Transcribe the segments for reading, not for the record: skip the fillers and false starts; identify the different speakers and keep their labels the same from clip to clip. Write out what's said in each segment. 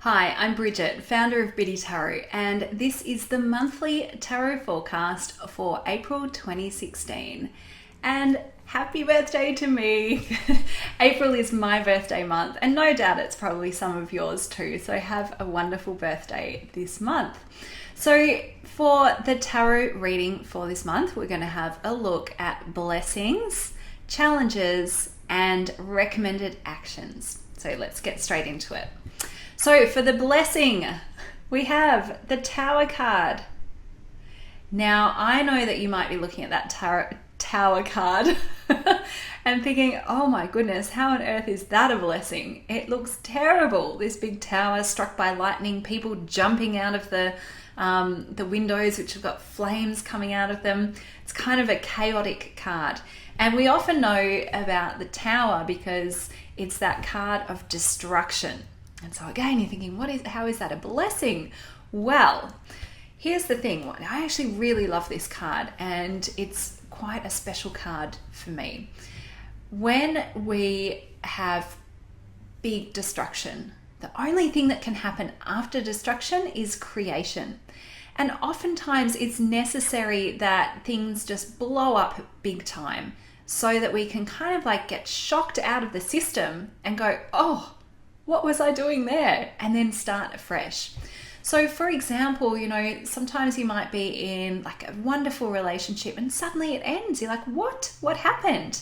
Speaker 1: Hi, I'm Brigit, founder of Biddy Tarot, and this is the monthly tarot forecast for April 2016. And happy birthday to me! April is my birthday month, and no doubt it's probably some of yours too, so have a wonderful birthday this month. So for the tarot reading for this month, we're going to have a look at blessings, challenges, and recommended actions. So let's get straight into it. So for the blessing, we have the Tower card. Now, I know that you might be looking at that Tower card and thinking, oh my goodness, how on earth is that a blessing? It looks terrible. This big tower struck by lightning, people jumping out of the windows, which have got flames coming out of them. It's kind of a chaotic card. And we often know about the Tower because it's that card of destruction. And so again, you're thinking, how is that a blessing? Well, here's the thing. I actually really love this card, and it's quite a special card for me. When we have big destruction, the only thing that can happen after destruction is creation. And oftentimes it's necessary that things just blow up big time so that we can kind of like get shocked out of the system and go, oh, what was I doing there? And then start afresh. So for example, sometimes you might be in like a wonderful relationship and suddenly it ends. You're like, what? What happened?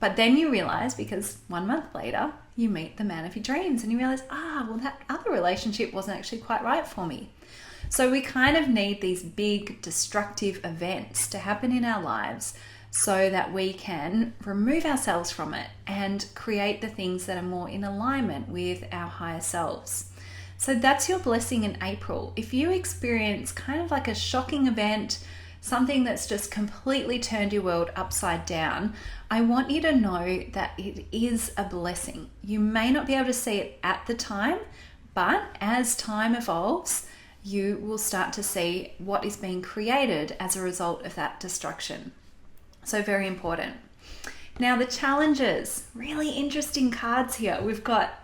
Speaker 1: But then you realize, because 1 month later, you meet the man of your dreams and you realize, that other relationship wasn't actually quite right for me. So we kind of need these big destructive events to happen in our lives so that we can remove ourselves from it and create the things that are more in alignment with our higher selves. So that's your blessing in April. If you experience kind of like a shocking event, something that's just completely turned your world upside down, I want you to know that it is a blessing. You may not be able to see it at the time, but as time evolves, you will start to see what is being created as a result of that destruction. So very important. Now the challenges, really interesting cards here. We've got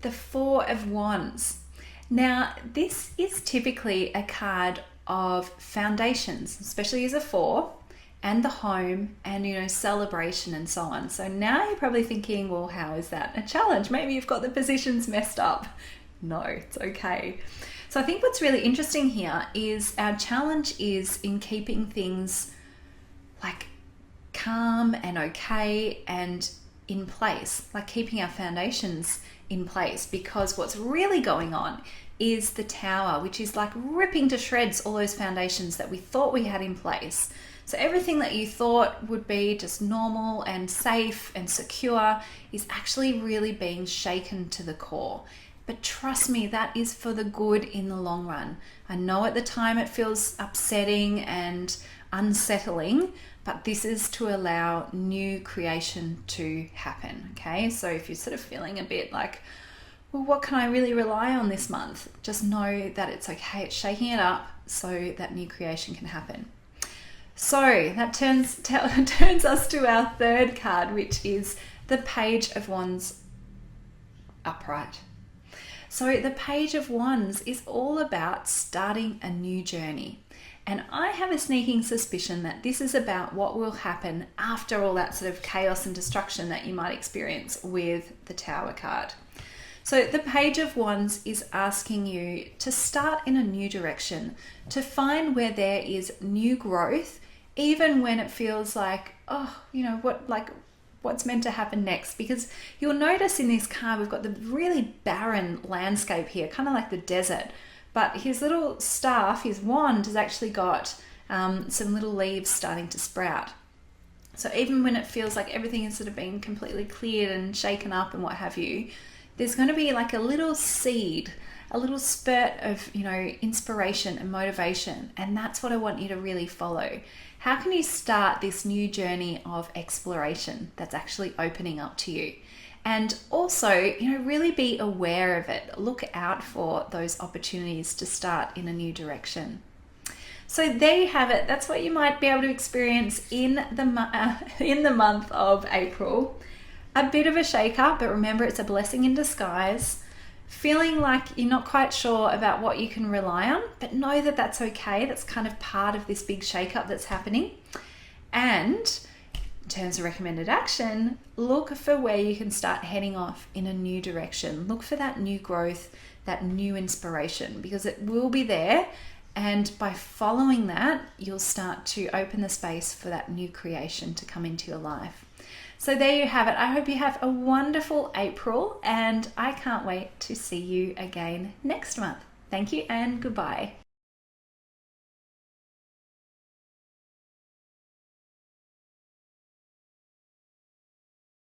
Speaker 1: the Four of Wands. Now this is typically a card of foundations, especially as a four, and the home and celebration and so on. So now you're probably thinking, well, how is that a challenge? Maybe you've got the positions messed up. No, it's okay. So I think what's really interesting here is our challenge is in keeping things like calm and okay and in place, like keeping our foundations in place, because what's really going on is the Tower, which is like ripping to shreds all those foundations that we thought we had in place. So everything that you thought would be just normal and safe and secure is actually really being shaken to the core. But trust me, that is for the good in the long run. I know at the time it feels upsetting and unsettling, but this is to allow new creation to happen, okay? So if you're sort of feeling a bit like, well, what can I really rely on this month? Just know that it's okay, it's shaking it up so that new creation can happen. So that turns us to our third card, which is the Page of Wands upright. So the Page of Wands is all about starting a new journey. And I have a sneaking suspicion that this is about what will happen after all that sort of chaos and destruction that you might experience with the Tower card. So the Page of Wands is asking you to start in a new direction, to find where there is new growth, even when it feels like, what's meant to happen next? Because you'll notice in this card, we've got the really barren landscape here, kind of like the desert. But his little staff, his wand, has actually got some little leaves starting to sprout. So even when it feels like everything has sort of been completely cleared and shaken up and what have you, there's going to be like a little seed, a little spurt of, inspiration and motivation. And that's what I want you to really follow. How can you start this new journey of exploration that's actually opening up to you? And also, really be aware of it. Look out for those opportunities to start in a new direction. So there you have it. That's what you might be able to experience in the month of April. A bit of a shake-up, but remember, it's a blessing in disguise. feeling like you're not quite sure about what you can rely on, but know that that's okay. That's kind of part of this big shakeup that's happening. And in terms of recommended action, look for where you can start heading off in a new direction. Look for that new growth, that new inspiration, because it will be there. And by following that, you'll start to open the space for that new creation to come into your life. So there you have it. I hope you have a wonderful April, and I can't wait to see you again next month. Thank you and goodbye.